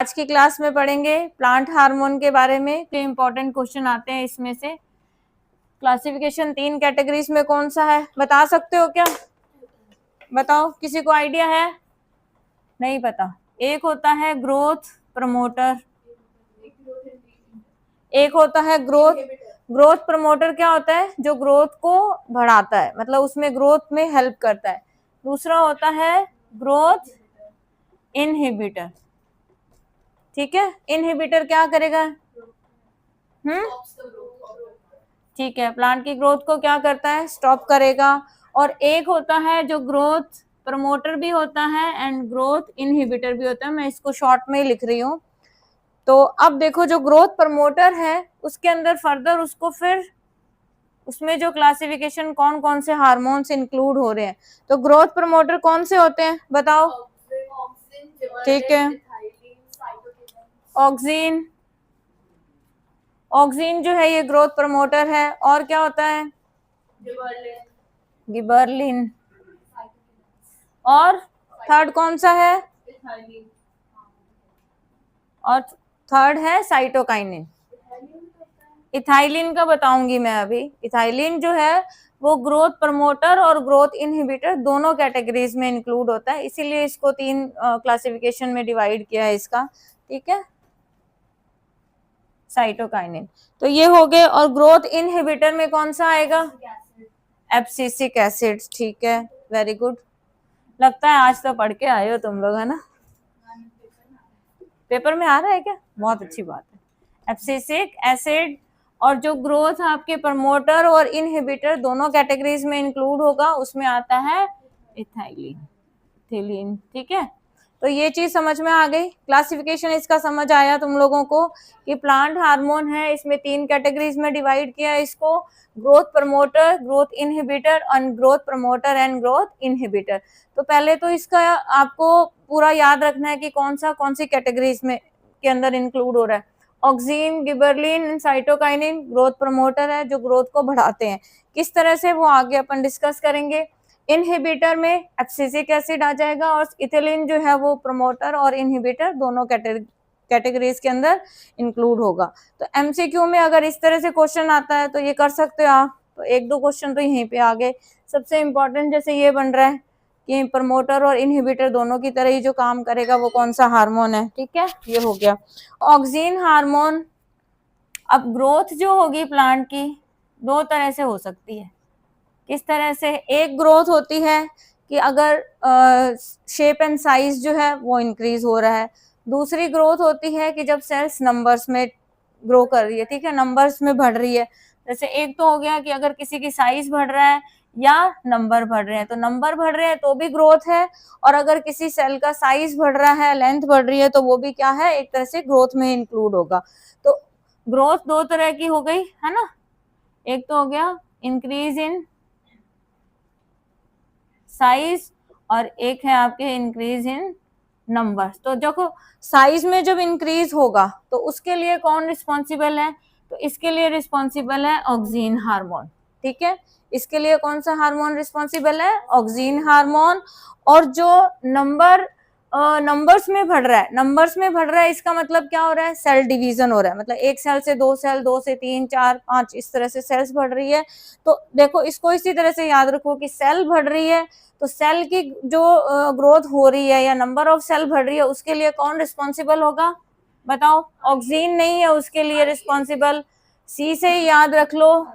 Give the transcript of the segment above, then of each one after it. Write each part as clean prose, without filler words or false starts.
आज की क्लास में पढ़ेंगे प्लांट हार्मोन के बारे में। जो इंपॉर्टेंट क्वेश्चन आते हैं इसमें से क्लासिफिकेशन 3 कैटेगरीज में कौन सा है बता सकते हो क्या? बताओ, किसी को आइडिया है? नहीं पता। एक होता है ग्रोथ प्रमोटर, एक होता है ग्रोथ प्रमोटर क्या होता है? जो ग्रोथ को बढ़ाता है, मतलब उसमें ग्रोथ में हेल्प करता है। दूसरा होता है ग्रोथ इनहिबिटर। ठीक है, इनहिबिटर क्या करेगा? ठीक है, प्लांट की ग्रोथ को क्या करता है? स्टॉप करेगा। और एक होता है जो ग्रोथ प्रमोटर भी होता है एंड ग्रोथ इनहिबिटर भी होता है। मैं इसको शॉर्ट में ही लिख रही हूँ। तो अब देखो, जो ग्रोथ प्रमोटर है उसके अंदर फर्दर उसको फिर उसमें जो क्लासिफिकेशन कौन कौन से हार्मोन्स इंक्लूड हो रहे हैं, तो ग्रोथ प्रमोटर कौन से होते हैं बताओ? ठीक है, ऑक्सिन, ऑक्सिन जो है ये ग्रोथ प्रमोटर है। और क्या होता है? गिबरलिन। और थर्ड कौन सा है? और थर्ड है साइटोकाइनिन। इथाइलिन का बताऊंगी मैं अभी। इथाइलिन जो है वो ग्रोथ प्रमोटर और ग्रोथ इनहिबिटर दोनों कैटेगरीज में इंक्लूड होता है, इसीलिए इसको 3 क्लासिफिकेशन में डिवाइड किया है इसका। ठीक है, साइटोकाइनिन तो ये हो गए। और ग्रोथ इनहिबिटर में कौन सा आएगा? Abscisic acid. ठीक है, वेरी गुड। लगता है आज तो पढ़ के आए हो तुम लोग, है ना? पेपर में आ रहा है क्या? बहुत अच्छी बात है। एब्सिसिक एसिड और जो ग्रोथ आपके प्रमोटर और इनहिबिटर दोनों कैटेगरीज में इंक्लूड होगा, उसमें आता है इथाइलिन, इथिलीन। ठीक है, तो ये चीज समझ में आ गई। क्लासिफिकेशन इसका समझ आया तुम लोगों को कि प्लांट हार्मोन है, इसमें 3 कैटेगरीज में डिवाइड किया है इसको, ग्रोथ प्रमोटर, ग्रोथ इनहिबिटर और growth promoter and growth inhibitor. तो पहले तो इसका आपको पूरा याद रखना है कि कौन सी कैटेगरीज में के अंदर इंक्लूड हो रहा है। Auxin, gibberellin, cytokinin growth promoter है जो ग्रोथ को बढ़ाते हैं। किस तरह से वो आगे अपन डिस्कस करेंगे। इनहिबिटर में एब्सिसिक एसिड आ जाएगा और इथिलीन जो है वो प्रमोटर और इनहिबिटर दोनों कैटेगरीज के अंदर इंक्लूड होगा। तो एमसीक्यू में अगर इस तरह से क्वेश्चन आता है तो ये कर सकते हो आप। तो 1-2 क्वेश्चन तो यहीं पे आ गए। सबसे इंपॉर्टेंट जैसे ये बन रहा है कि प्रमोटर और इनहिबिटर दोनों की तरह ही जो काम करेगा वो कौन सा हार्मोन है। ठीक है, ये हो गया ऑक्सिन हार्मोन। अब ग्रोथ जो होगी प्लांट की 2 तरह से हो सकती है। किस तरह से? एक ग्रोथ होती है कि अगर शेप एंड साइज जो है वो इंक्रीज हो रहा है। दूसरी ग्रोथ होती है कि जब सेल्स नंबर्स में ग्रो कर रही है। ठीक है, नंबर्स में बढ़ रही है। जैसे एक तो हो गया कि अगर किसी की साइज बढ़ रहा है या नंबर बढ़ रहे हैं, तो नंबर बढ़ रहे हैं तो भी ग्रोथ है, और अगर किसी सेल का साइज बढ़ रहा है, लेंथ बढ़ रही है, तो वो भी क्या है? एक तरह से ग्रोथ में इंक्लूड होगा। तो ग्रोथ 2 तरह की हो गई, है ना? एक तो हो गया इंक्रीज इन साइज और एक है आपके इंक्रीज इन नंबर। तो देखो, साइज में जब इंक्रीज होगा तो उसके लिए कौन रिस्पॉन्सिबल है? तो इसके लिए रिस्पॉन्सिबल है ऑक्सिन हार्मोन। ठीक है, इसके लिए कौन सा हार्मोन रिस्पॉन्सिबल है? Auxin hormone. और जो नंबर्स में बढ़ रहा है, नंबर्स में बढ़ रहा है, इसका मतलब क्या हो रहा है? सेल डिवीजन हो रहा है। मतलब एक सेल से 2 सेल, 2 से 3, 4, 5 इस तरह से सेल्स बढ़ रही है। तो देखो, इसको इसी तरह से याद रखो कि सेल बढ़ रही है तो सेल की जो ग्रोथ हो रही है या नंबर ऑफ सेल बढ़ रही है, उसके लिए कौन रिस्पॉन्सिबल होगा बताओ? ऑक्सिन नहीं है उसके लिए रिस्पॉन्सिबल। सी से ही याद रख लो,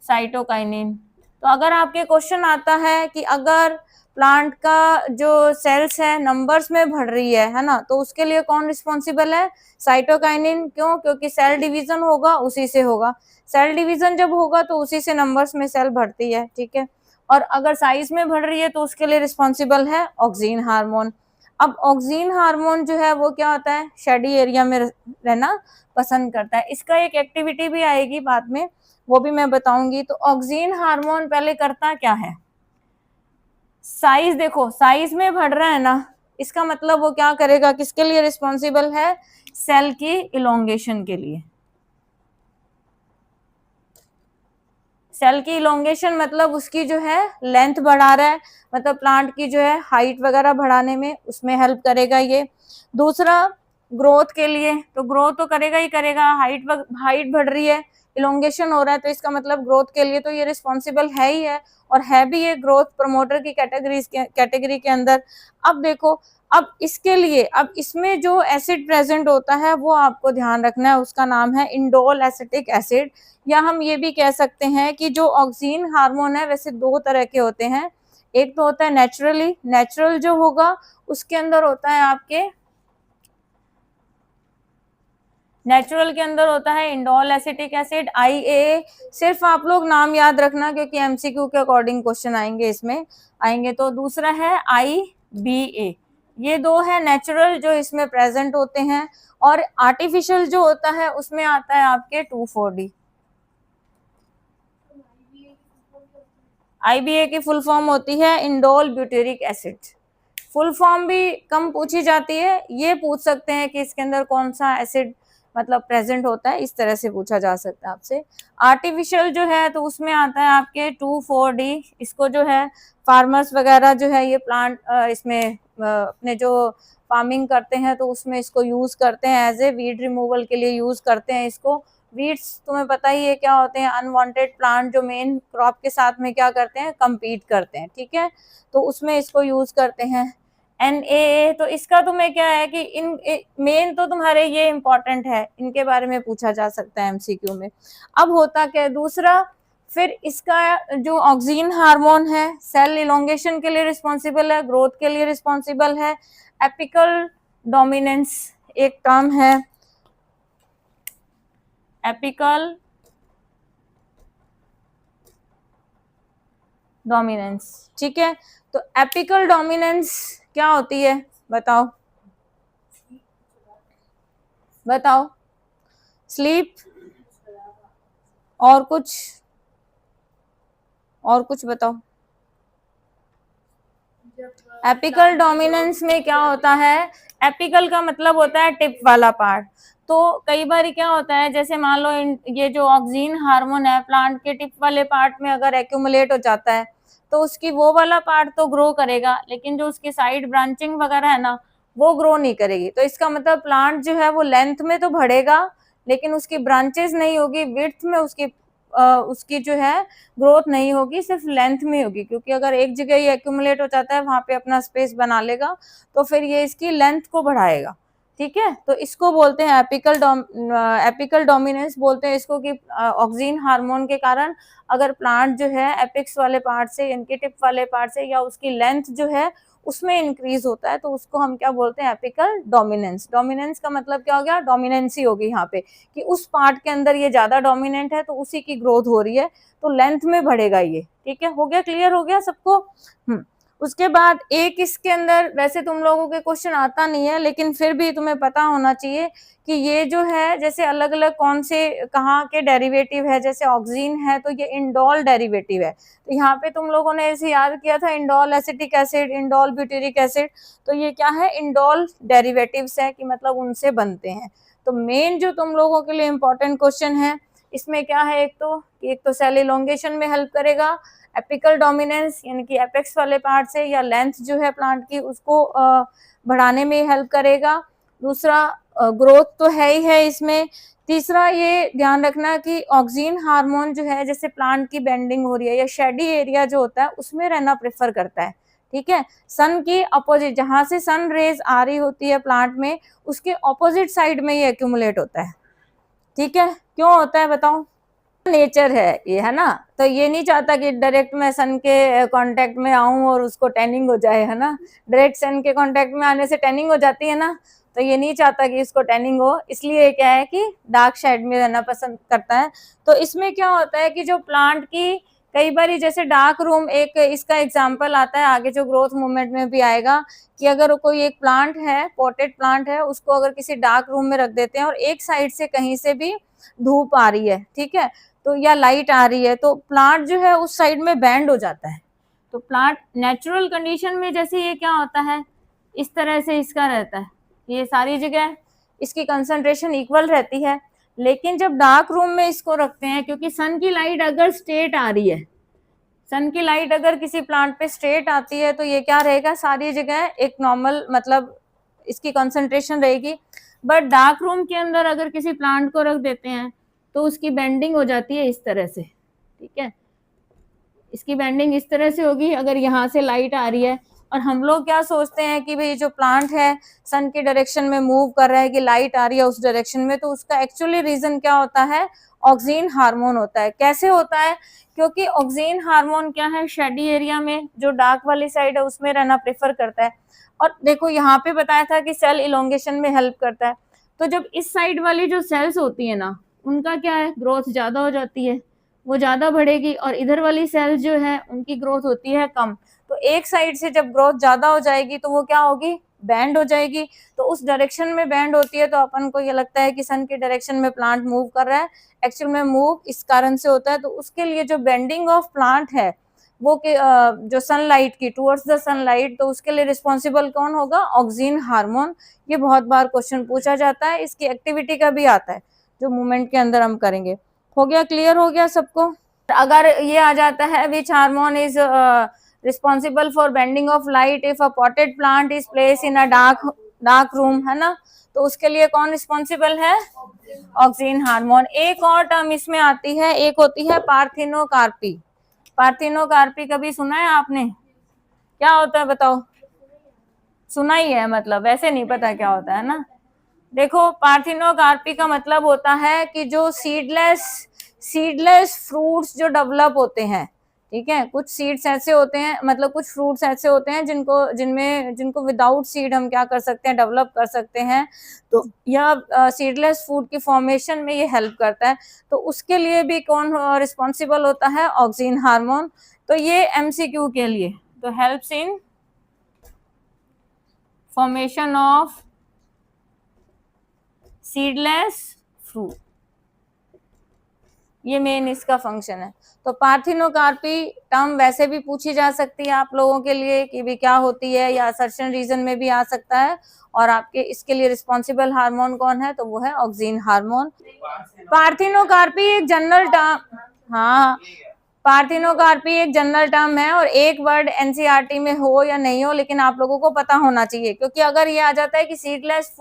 साइटोकाइनिन। तो अगर आपके क्वेश्चन आता है कि अगर प्लांट का जो सेल्स है नंबर्स में बढ़ रही है ना, तो उसके लिए कौन रिस्पॉन्सिबल है? साइटोकाइनिन। क्यों? क्योंकि सेल डिवीजन होगा उसी से होगा। सेल डिवीजन जब होगा तो उसी से नंबर्स में सेल बढ़ती है। ठीक है, और अगर साइज में बढ़ रही है तो उसके लिए रिस्पॉन्सिबल है ऑक्सिन हार्मोन। अब ऑक्सिन हार्मोन जो है वो क्या होता है? शेडी एरिया में रहना पसंद करता है। इसका एक एक्टिविटी भी आएगी बाद में, वो भी मैं बताऊंगी। तो ऑक्सिन हार्मोन पहले करता क्या है? साइज, देखो साइज में बढ़ रहा है ना, इसका मतलब वो क्या करेगा? किसके लिए रिस्पॉन्सिबल है? सेल की इलोंगेशन के लिए। सेल की इलोंगेशन मतलब उसकी जो है लेंथ बढ़ा रहा है, मतलब प्लांट की जो है हाइट वगैरह बढ़ाने में उसमें हेल्प करेगा ये। दूसरा ग्रोथ के लिए, तो ग्रोथ तो करेगा ही करेगा, हाइट बढ़ रही है, इलोंगेशन हो रहा है, तो इसका मतलब ग्रोथ के लिए तो ये रिस्पॉन्सिबल है ही है, और है भी ये ग्रोथ प्रमोटर की कैटेगरी के अंदर। अब देखो, अब इसके लिए, अब इसमें जो एसिड प्रेजेंट होता है वो आपको ध्यान रखना है, उसका नाम है इंडोल एसिटिक एसिड, या हम ये भी कह सकते हैं कि जो ऑक्सीन हार्मोन है वैसे दो तरह के होते हैं। एक तो होता है नेचुरल जो होगा उसके अंदर होता है आपके, नेचुरल के अंदर होता है इंडोल एसिटिक एसिड IA। सिर्फ आप लोग नाम याद रखना क्योंकि MCQ के अकॉर्डिंग क्वेश्चन आएंगे, इसमें आएंगे। तो दूसरा है IBA। ये दो है नेचुरल जो इसमें प्रेजेंट होते हैं, और आर्टिफिशियल जो होता है उसमें आता है आपके 2,4-D। IBA की फुल फॉर्म होती है indole butyric acid. Full form भी कम पूछी जाती है, ये पूछ सकते हैं कि इसके अंदर कौन सा एसिड मतलब प्रेजेंट होता है, इस तरह से पूछा जा सकता है आपसे। आर्टिफिशियल जो है तो उसमें आता है आपके 2,4-D। इसको जो है फार्मर्स वगैरह जो है ये प्लांट इसमें अपने जो फार्मिंग करते हैं तो उसमें इसको यूज करते हैं, एज ए वीड रिमूवल के लिए यूज करते हैं इसको। वीड्स तुम्हें पता ही है क्या होते हैं, अनवांटेड प्लांट जो मेन क्रॉप के साथ में क्या करते हैं, compete करते हैं, ठीक है, तो उसमें इसको यूज करते हैं। NAA, तो इसका तुम्हें क्या है कि इन मेन तो तुम्हारे ये इंपॉर्टेंट है, इनके बारे में पूछा जा सकता है MCQ में। अब होता क्या है दूसरा, फिर इसका जो ऑक्सीन हार्मोन है सेल इलोंगेशन के लिए रिस्पॉन्सिबल है, ग्रोथ के लिए रिस्पॉन्सिबल है। एपिकल डोमिनेंस एक टर्म है, एपिकल डोमिनेंस, ठीक है। तो एपिकल डोमिनेंस क्या होती है बताओ, बताओ। स्लीप, और कुछ, और कुछ बताओ। एपिकल डोमिनेंस में क्या होता है, एपिकल का मतलब होता है टिप वाला पार्ट। तो कई बार क्या होता है, जैसे मान लो ये जो ऑक्सीन हार्मोन है प्लांट के टिप वाले पार्ट में अगर एक्यूमुलेट हो जाता है तो उसकी वो वाला पार्ट तो ग्रो करेगा, लेकिन जो उसकी साइड ब्रांचिंग वगैरह है ना वो ग्रो नहीं करेगी। तो इसका मतलब प्लांट जो है वो लेंथ में तो बढ़ेगा लेकिन उसकी ब्रांचेस नहीं होगी, विड्थ में उसकी जो है ग्रोथ नहीं होगी, सिर्फ लेंथ में होगी, क्योंकि अगर एक जगह ये एक्यूमुलेट हो जाता है वहां पे अपना स्पेस बना लेगा तो फिर ये इसकी लेंथ को बढ़ाएगा, ठीक है। तो इसको बोलते हैं एपिकल डोमिनेंस बोलते हैं इसको, कि ऑक्सीन हार्मोन के कारण अगर प्लांट जो है एपिक्स वाले पार्ट से, इनके टिप वाले पार्ट से, या उसकी लेंथ जो है उसमें इंक्रीज होता है तो उसको हम क्या बोलते हैं, एपिकल डोमिनेंस। डोमिनेंस का मतलब क्या हो गया, डोमिनेंसी होगी यहाँ पे, कि उस पार्ट के अंदर ये ज्यादा डोमिनेंट है तो उसी की ग्रोथ हो रही है तो लेंथ में बढ़ेगा ये, ठीक है। हो गया, क्लियर हो गया सबको। उसके बाद एक इसके अंदर, वैसे तुम लोगों के क्वेश्चन आता नहीं है लेकिन फिर भी तुम्हें पता होना चाहिए कि ये जो है जैसे अलग अलग कौन से कहाँ के डेरिवेटिव है, जैसे ऑक्सीन है तो ये इंडोल डेरिवेटिव है, तो यहाँ पे तुम लोगों ने ऐसे याद किया था indole acetic acid, indole butyric acid, तो ये क्या है, इंडोल डेरिवेटिव्स है, कि मतलब उनसे बनते हैं। तो मेन जो तुम लोगों के लिए इंपॉर्टेंट क्वेश्चन है इसमें क्या है, एक तो सेल इलोंगेशन में हेल्प करेगा, एपिकल डोमिनेंस यानी कि एपेक्स वाले पार्ट से, या लेंथ जो है प्लांट की उसको बढ़ाने में हेल्प करेगा। दूसरा ग्रोथ तो है ही है इसमें। तीसरा ये ध्यान रखना कि ऑक्सीन हार्मोन जो है, जैसे प्लांट की बेंडिंग हो रही है या शेडी एरिया जो होता है उसमें रहना प्रेफर करता है, ठीक है। सन की अपोजिट, जहां से सन रेज आ रही होती है प्लांट में उसके ऑपोजिट साइड में ये एक्यूमुलेट होता है, ठीक है। क्यों होता है बताओ, नेचर है ये, है ना। तो ये नहीं चाहता कि डायरेक्ट मैं सन के कांटेक्ट में आऊं और उसको टैनिंग हो जाए, है ना। डायरेक्ट सन के कांटेक्ट में आने से टैनिंग हो जाती है ना, तो ये नहीं चाहता कि इसको टैनिंग हो, इसलिए क्या है कि डार्क शेड में रहना पसंद करता है। तो इसमें क्या होता है कि जो प्लांट की कई बार, जैसे डार्क रूम एक इसका एग्जाम्पल आता है, आगे जो ग्रोथ मूवमेंट में भी आएगा, कि अगर कोई एक प्लांट है, पॉटेड प्लांट है, उसको अगर किसी डार्क रूम में रख देते हैं और एक साइड से कहीं से भी धूप आ रही है, ठीक है, तो या लाइट आ रही है तो प्लांट जो है उस साइड में बैंड हो जाता है। तो प्लांट नेचुरल कंडीशन में जैसे ये क्या होता है, इस तरह से इसका रहता है, ये सारी जगह इसकी कंसंट्रेशन इक्वल रहती है, लेकिन जब डार्क रूम में इसको रखते हैं, क्योंकि सन की लाइट अगर स्ट्रेट आ रही है, सन की लाइट अगर किसी प्लांट पे स्ट्रेट आती है तो ये क्या रहेगा, सारी जगह एक नॉर्मल मतलब इसकी कंसंट्रेशन रहेगी। बट डार्क रूम के अंदर अगर किसी प्लांट को रख देते हैं तो उसकी बेंडिंग हो जाती है इस तरह से, ठीक है, इसकी बेंडिंग इस तरह से होगी अगर यहाँ से लाइट आ रही है। और हम लोग क्या सोचते हैं कि भाई जो प्लांट है सन की डायरेक्शन में मूव कर रहा है, कि लाइट आ रही है उस डायरेक्शन में, तो उसका एक्चुअली रीजन क्या होता है, ऑक्सीन हार्मोन होता है। कैसे होता है, क्योंकि ऑक्सीन हार्मोन क्या है, शेडी एरिया में जो डार्क वाली साइड है उसमें रहना प्रेफर करता है। और देखो यहाँ पे बताया था कि सेल इलोंगेशन में हेल्प करता है। तो जब इस साइड वाली जो सेल्स होती है ना, उनका क्या है, ग्रोथ ज्यादा हो जाती है, वो ज्यादा बढ़ेगी, और इधर वाली सेल्स जो है उनकी ग्रोथ होती है कम। तो एक साइड से जब ग्रोथ ज्यादा हो जाएगी तो वो क्या होगी, बैंड हो जाएगी। तो उस डायरेक्शन में बैंड होती है तो अपन को ये लगता है कि सन के डायरेक्शन में प्लांट मूव कर रहा है, एक्चुअल में मूव इस कारण से होता है। तो उसके लिए जो बेंडिंग ऑफ प्लांट है वो जो सनलाइट की टुवर्ड्स द सनलाइट, तो उसके लिए रिस्पॉन्सिबल कौन होगा, ऑक्सीन हार्मोन। ये बहुत बार क्वेश्चन पूछा जाता है, इसकी एक्टिविटी का भी आता है जो मूवमेंट के अंदर हम करेंगे। हो गया, क्लियर हो गया सबको। अगर ये आ जाता है which hormone is responsible for bending of light if a potted plant is place in a dark room, है ना, तो उसके लिए कौन रिस्पॉन्सिबल है, ऑक्सीन हार्मोन। एक और टर्म इसमें आती है, एक होती है पार्थिनोकार्पी। पार्थिनोकार्पी कभी सुना है आपने, क्या होता है बताओ, सुना ही है मतलब, वैसे नहीं पता क्या होता है ना। देखो पार्थिनोकार्पी का मतलब होता है कि जो सीडलेस फ्रूट्स जो डेवलप होते हैं, ठीक है, कुछ सीड्स ऐसे होते हैं, मतलब कुछ फ्रूट्स ऐसे होते हैं जिनको विदाउट सीड हम क्या कर सकते हैं, डेवलप कर सकते हैं। तो यह सीडलेस फूड की फॉर्मेशन में ये हेल्प करता है। तो उसके लिए भी कौन रिस्पॉन्सिबल होता है, ऑक्सीन हार्मोन। तो ये एमसीक्यू के लिए, तो helps in formation of seedless fruit, ये मेन इसका फंक्शन है। तो पार्थिनोकार्पी टर्म वैसे भी पूछी जा सकती है आप लोगों के लिए कि भी क्या होती है, या असर्शन रीजन में भी आ सकता है। और आपके इसके लिए रिस्पॉन्सिबल हार्मोन कौन है, तो वो है ऑक्सीन हार्मोन। पार्थिनोकार्पी एक जनरल टर्म, हाँ, पार्थिनोकार्पी एक जनरल टर्म है, और एक वर्ड एनसीईआरटी में हो या नहीं हो लेकिन आप लोगों को पता होना चाहिए। क्योंकि अगर ये आ जाता है कि सीडलेस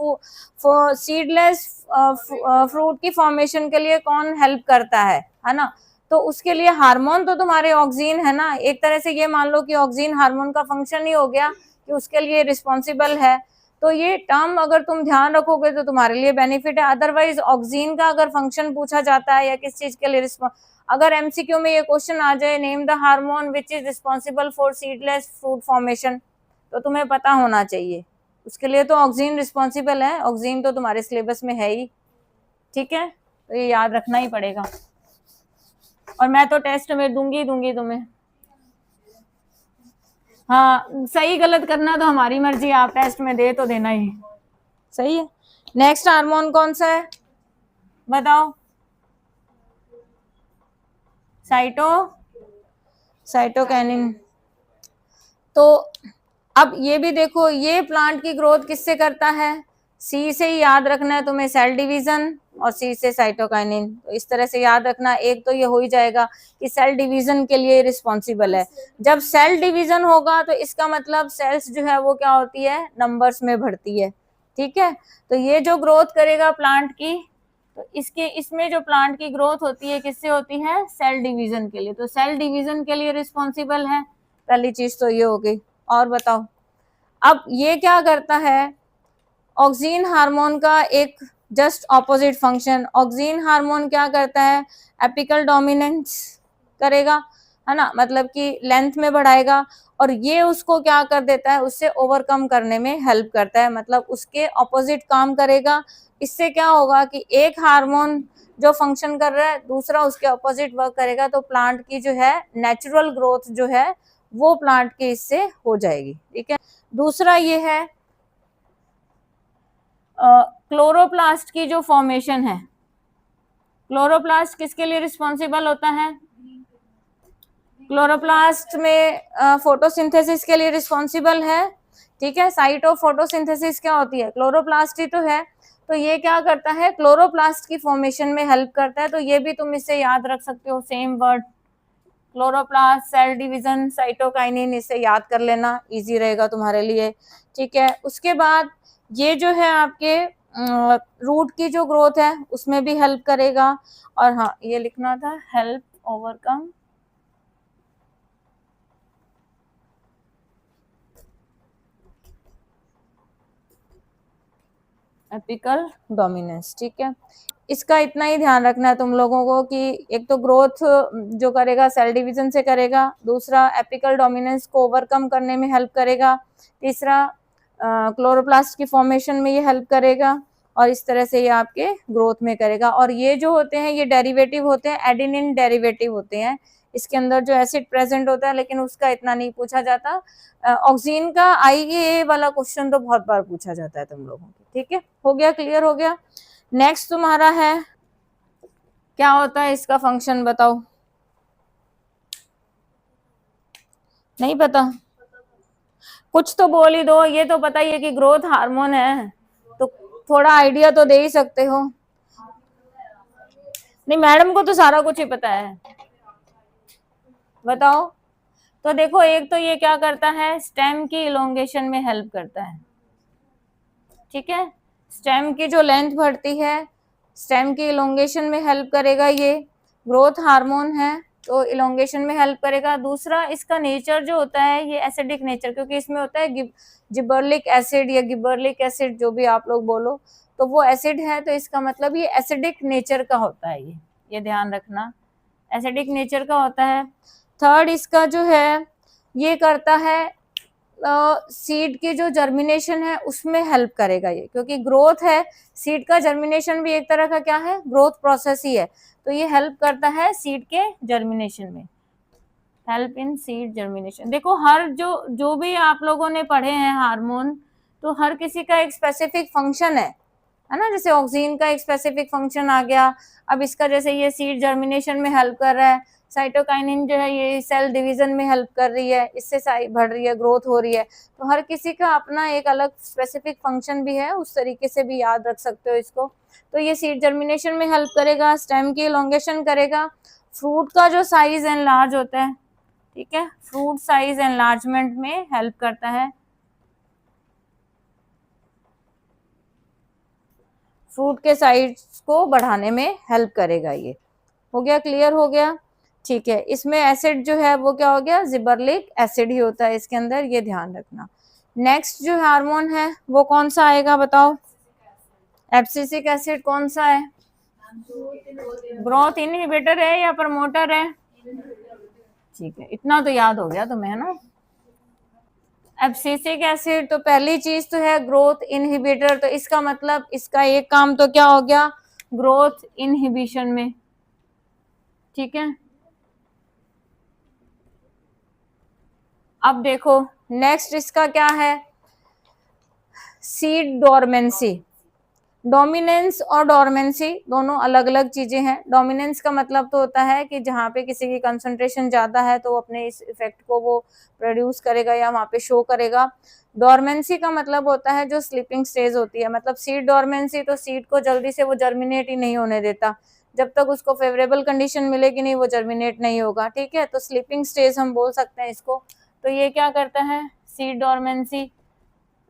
फ्रूट की फॉर्मेशन के लिए कौन हेल्प करता है ना, तो उसके लिए हार्मोन तो तुम्हारे ऑक्सीन है ना, एक तरह से ये मान लो कि ऑक्सीन हार्मोन का फंक्शन ही हो गया कि उसके लिए रिस्पॉन्सिबल है। तो ये टर्म अगर तुम ध्यान रखोगे तो तुम्हारे लिए बेनिफिट है। अदरवाइज ऑक्सीन का अगर फंक्शन पूछा जाता है या किस चीज के लिए अगर एमसीक्यू में ये क्वेश्चन आ जाए, name the hormone which is responsible for seedless fruit formation, तो तुम्हें पता होना चाहिए। उसके लिए तो ऑक्सीन रिस्पॉन्सिबल है, ऑक्सीन तो तुम्हारे सिलेबस में है ही, ठीक है, तो ये याद रखना ही पड़ेगा। और मैं तो टेस्ट में दूंगी तुम्हें, हाँ, सही गलत करना तो हमारी मर्जी, आप टेस्ट में दे तो देना ही, सही है। नेक्स्ट हार्मोन कौन सा है बताओ, साइटोकाइनिन। तो अब ये भी देखो, ये प्लांट की ग्रोथ किससे करता है, सी से ही याद रखना है तुम्हें, सेल डिवीजन, और सी से साइटोकाइनिन। तो इस तरह से याद रखना, एक तो ये हो ही जाएगा कि सेल डिवीजन के लिए रिस्पॉन्सिबल है। जब सेल डिवीजन होगा तो इसका मतलब सेल्स जो है वो क्या होती है, नंबर्स में बढ़ती है, ठीक है। तो ये जो ग्रोथ करेगा प्लांट की, तो इसमें जो प्लांट की ग्रोथ होती है किससे होती है, सेल डिवीजन के लिए। तो सेल डिवीजन के लिए रिस्पॉन्सिबल है, पहली चीज तो ये हो गई। और बताओ, अब ये क्या करता है, ऑक्सीन हार्मोन का एक just opposite function. Oxygen hormone क्या करता है, एपिकल डोमिनेंस करेगा, है ना, मतलब कि लेंथ में बढ़ाएगा, और ये उसको क्या कर देता है, उससे ओवरकम करने में हेल्प करता है, मतलब उसके ऑपोजिट काम करेगा। इससे क्या होगा कि एक हार्मोन जो फंक्शन कर रहा है, दूसरा उसके ऑपोजिट वर्क करेगा, तो प्लांट की जो है नेचुरल ग्रोथ जो है वो प्लांट के इससे हो जाएगी, ठीक है। दूसरा ये है क्लोरोप्लास्ट की जो फॉर्मेशन है, क्लोरोप्लास्ट किसके लिए रिस्पॉन्सिबल होता है, क्लोरोप्लास्ट में फोटोसिंथेसिस के लिए रिस्पॉन्सिबल है, ठीक है। साइट ऑफ फोटोसिंथेसिस क्या होती है, क्लोरोप्लास्ट ही तो है। तो ये क्या करता है, क्लोरोप्लास्ट की फॉर्मेशन में हेल्प करता है। तो ये भी तुम इससे याद रख सकते हो, same word, chloroplast, cell division, cytokinin, इसे याद कर लेना, इजी रहेगा तुम्हारे लिए। ठीक है। उसके बाद ये जो है आपके रूट की जो ग्रोथ है उसमें भी हेल्प करेगा। और हाँ, ये लिखना था, हेल्प ओवरकम एपिकल डोमिनेंस। ठीक है। इसका इतना ही ध्यान रखना है तुम लोगों को कि एक तो ग्रोथ जो करेगा सेल डिवीजन से करेगा, दूसरा एपिकल डोमिनेंस को ओवरकम करने में हेल्प करेगा, तीसरा क्लोरोप्लास्ट की फॉर्मेशन में ये हेल्प करेगा, और इस तरह से ये आपके ग्रोथ में करेगा। और ये जो होते हैं ये डेरिवेटिव होते हैं, एडिनिन डेरिवेटिव होते हैं। इसके अंदर जो एसिड प्रेजेंट होता है, लेकिन उसका इतना नहीं पूछा जाता। ऑक्सीजन का IAA वाला क्वेश्चन तो बहुत बार पूछा जाता है तुम लोगों को। ठीक है, हो गया, क्लियर हो गया। नेक्स्ट तुम्हारा है, क्या होता है इसका फंक्शन, बताओ। नहीं पता, कुछ तो बोल ही दो। ये तो पता ही है कि ग्रोथ हार्मोन है, तो थोड़ा आइडिया तो दे ही सकते हो। नहीं, मैडम को तो सारा कुछ ही पता है, बताओ। तो देखो, एक तो ये क्या करता है, स्टेम की इलोंगेशन में हेल्प करता है। ठीक है, स्टेम की जो लेंथ बढ़ती है, स्टेम की इलोंगेशन में हेल्प करेगा। ये ग्रोथ हार्मोन है तो इलोंगेशन में हेल्प करेगा। दूसरा, इसका नेचर जो होता है ये एसिडिक नेचर, क्योंकि इसमें होता है जिबर्लिक एसिड या गिबर्लिक एसिड, जो भी आप लोग बोलो, तो वो एसिड है, तो इसका मतलब ये एसिडिक नेचर का होता है। ये ध्यान रखना, एसिडिक नेचर का होता है। थर्ड, इसका जो है ये करता है सीड की जो जर्मिनेशन है उसमें हेल्प करेगा ये, क्योंकि ग्रोथ है, सीड का जर्मिनेशन भी एक तरह का क्या है, ग्रोथ प्रोसेस ही है। तो ये हेल्प करता है सीड के जर्मिनेशन में, हेल्प इन सीड जर्मिनेशन। देखो, हर जो भी आप लोगों ने पढ़े हैं हार्मोन, तो हर किसी का एक स्पेसिफिक फंक्शन है ना। जैसे ऑक्सीजन का एक स्पेसिफिक फंक्शन आ गया, अब इसका जैसे ये सीड जर्मिनेशन में हेल्प कर रहा है, साइटोकाइनिन जो है ये सेल डिवीजन में हेल्प कर रही है, इससे बढ़ रही है, ग्रोथ हो रही है। तो हर किसी का अपना एक अलग स्पेसिफिक फंक्शन भी है, उस तरीके से भी याद रख सकते हो इसको। तो ये सीड जर्मिनेशन में हेल्प करेगा, स्टेम की इलोंगेशन करेगा, फ्रूट का जो साइज एनलार्ज होता है, ठीक है, फ्रूट साइज एनलार्जमेंट में हेल्प करता है, फ्रूट के साइज को बढ़ाने में हेल्प करेगा। ये हो गया, क्लियर हो गया। ठीक है, इसमें एसिड जो है वो क्या हो गया, जिबर्लिक एसिड ही होता है इसके अंदर, ये ध्यान रखना। नेक्स्ट जो हार्मोन है वो कौन सा आएगा, बताओ। एब्सिसिक एसिड कौन सा है, ग्रोथ इनहिबिटर है या प्रमोटर है। ठीक है, इतना तो याद हो गया तुम्हें, है ना। एब्सिसिक एसिड तो पहली चीज तो है ग्रोथ इनहिबिटर, तो इसका मतलब इसका एक काम तो क्या हो गया, ग्रोथ इनहिबिशन में। ठीक है, अब देखो नेक्स्ट इसका क्या है, सीड डोरमेंसी। डोमिनेंस और डोरमेंसी दोनों अलग अलग चीजें हैं। डोमिनेंस का मतलब तो होता है कि जहाँ पे किसी की कंसंट्रेशन ज्यादा है तो अपने इस इफेक्ट को वो प्रोड्यूस करेगा या वहाँ पे शो करेगा। डोरमेंसी का मतलब होता है जो स्लीपिंग स्टेज होती है, मतलब सीड डोरमेंसी, तो सीड को जल्दी से वो जर्मिनेट ही नहीं होने देता, जब तक उसको फेवरेबल कंडीशन मिलेगी नहीं वो जर्मिनेट नहीं होगा। ठीक है, तो स्लीपिंग स्टेज हम बोल सकते हैं इसको। तो ये क्या करता है, सीड डोरमेंसी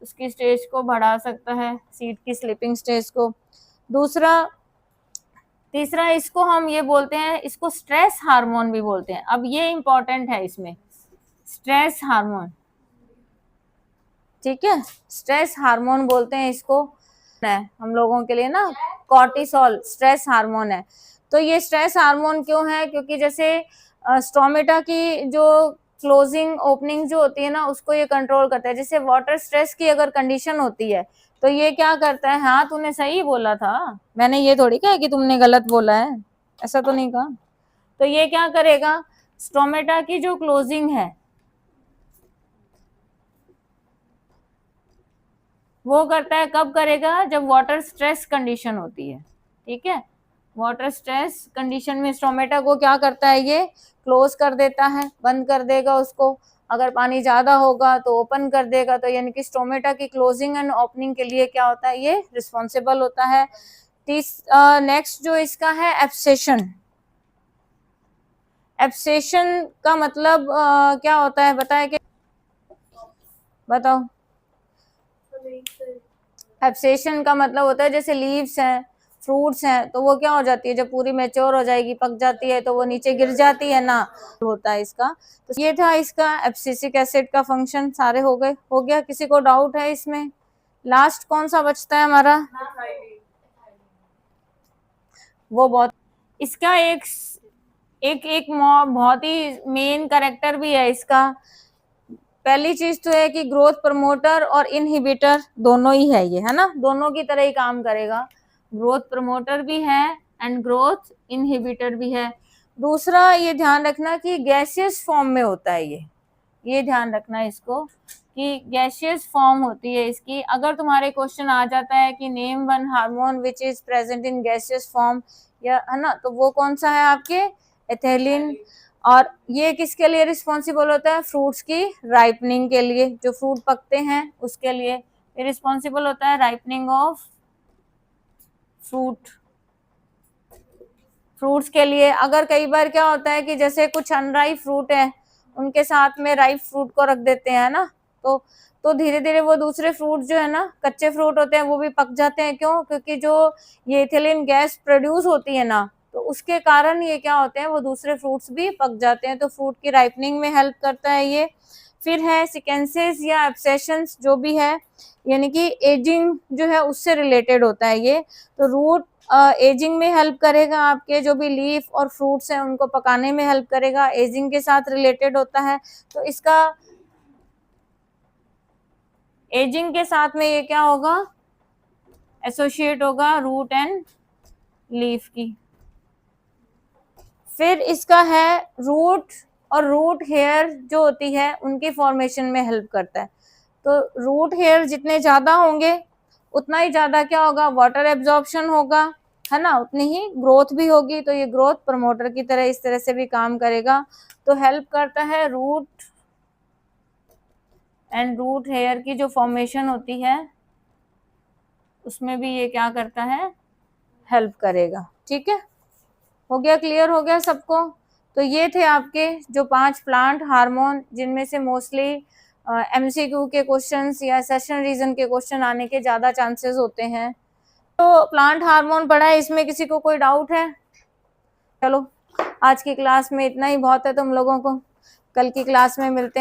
उसकी स्टेज को बढ़ा सकता है, सीड की स्लीपिंग स्टेज को। तीसरा इसको हम ये बोलते हैं, इसको स्ट्रेस हार्मोन भी बोलते हैं। अब ये इंपॉर्टेंट है इसमें, स्ट्रेस हार्मोन। ठीक है, स्ट्रेस हार्मोन बोलते हैं इसको, है हम लोगों के लिए ना, कॉर्टिसोल स्ट्रेस हार्मोन है। तो ये स्ट्रेस हार्मोन क्यों है, क्योंकि जैसे स्टोमेटा की जो क्लोजिंग ओपनिंग जो होती है ना उसको ये कंट्रोल करता है। जैसे वाटर स्ट्रेस की अगर कंडीशन होती है तो ये क्या करता है, हाँ तूने सही बोला था, मैंने ये थोड़ी कहा कि तुमने गलत बोला है, ऐसा तो नहीं कहा। तो ये क्या करेगा, स्टोमेटा की जो क्लोजिंग है वो करता है, कब करेगा, जब वाटर स्ट्रेस कंडीशन होती है। ठीक है, वाटर स्ट्रेस कंडीशन में स्टोमेटा को क्या करता है, ये क्लोज कर देता है, बंद कर देगा उसको, अगर पानी ज्यादा होगा तो ओपन कर देगा, तो यानी कि स्टोमेटा की क्लोजिंग एंड ओपनिंग के लिए क्या होता है, ये रिस्पॉन्सिबल होता है। नेक्स्ट जो इसका है एब्सेशन। एब्सेशन का मतलब क्या होता है बताए कि, बताओ। एब्सेशन का मतलब होता है जैसे लीव्स हैं, फ्रूट्स हैं, तो वो क्या हो जाती है, जब पूरी मैच्योर हो जाएगी, पक जाती है, तो वो नीचे गिर जाती है ना, होता है इसका। तो ये था इसका एब्सिसिक एसिड का फंक्शन। सारे हो गए, हो गया? किसी को डाउट है इसमें? लास्ट कौन सा बचता है हमारा? वो बहुत, इसका एक एक एक बहुत ही मेन कैरेक्टर भी है इसका। पहली चीज तो है कि ग्रोथ प्रमोटर और इनहिबिटर दोनों ही है ये, है ना, दोनों की तरह ही काम करेगा। ग्रोथ प्रमोटर भी है एंड ग्रोथ इनहिबिटर भी है। दूसरा ये ध्यान रखना कि गैसियस फॉर्म में होता है ये ध्यान रखना इसको कि गैसियस फॉर्म होती है इसकी। अगर तुम्हारे क्वेश्चन आ जाता है कि name one hormone which is present in gaseous form, या है ना, तो वो कौन सा है आपके? एथिलीन। और ये किसके लिए रिस्पॉन्सिबल होता है? फ्रूट्स की राइपनिंग के लिए, जो फ्रूट पकते हैं उसके लिए ये रिस्पॉन्सिबल होता है, राइपनिंग ऑफ फ्रूट्स के लिए। अगर कई बार क्या होता है कि जैसे कुछ अनराइप फ्रूट है, उनके साथ में राइप फ्रूट को रख देते हैं ना, तो धीरे धीरे वो दूसरे फ्रूट जो है ना, कच्चे फ्रूट होते हैं, वो भी पक जाते हैं। क्यों? क्योंकि जो ये इथिलीन गैस प्रोड्यूस होती है ना, तो उसके कारण ये क्या होते हैं, वो दूसरे फ्रूट्स भी पक जाते हैं। तो फ्रूट की राइपनिंग में हेल्प करता है ये। फिर है सिकेंसेस या एब्सेशंस जो भी है, यानी कि एजिंग जो है उससे रिलेटेड होता है ये। तो रूट एजिंग में हेल्प करेगा, आपके जो भी लीफ और फ्रूट्स हैं उनको पकाने में हेल्प करेगा, एजिंग के साथ रिलेटेड होता है। तो इसका एजिंग के साथ में ये क्या होगा, एसोसिएट होगा रूट एंड लीफ की। फिर इसका है रूट और रूट हेयर जो होती है उनकी फॉर्मेशन में हेल्प करता है। तो रूट हेयर जितने ज्यादा होंगे उतना ही ज्यादा क्या होगा, वाटर एब्जॉर्प्शन होगा, है ना, उतनी ही ग्रोथ भी होगी। तो ये ग्रोथ प्रमोटर की तरह इस तरह से भी काम करेगा। तो हेल्प करता है रूट एंड रूट हेयर की जो फॉर्मेशन होती है उसमें भी ये क्या करता है, हेल्प करेगा। ठीक है, हो गया? क्लियर हो गया सबको? तो ये थे आपके जो 5 प्लांट हार्मोन, जिनमें से मोस्टली एमसीक्यू के क्वेश्चंस या सेशन रीजन के क्वेश्चन आने के ज्यादा चांसेस होते हैं। तो प्लांट हार्मोन पढ़ा है, इसमें किसी को कोई डाउट है? चलो आज की क्लास में इतना ही बहुत है तुम लोगों को, कल की क्लास में मिलते हैं।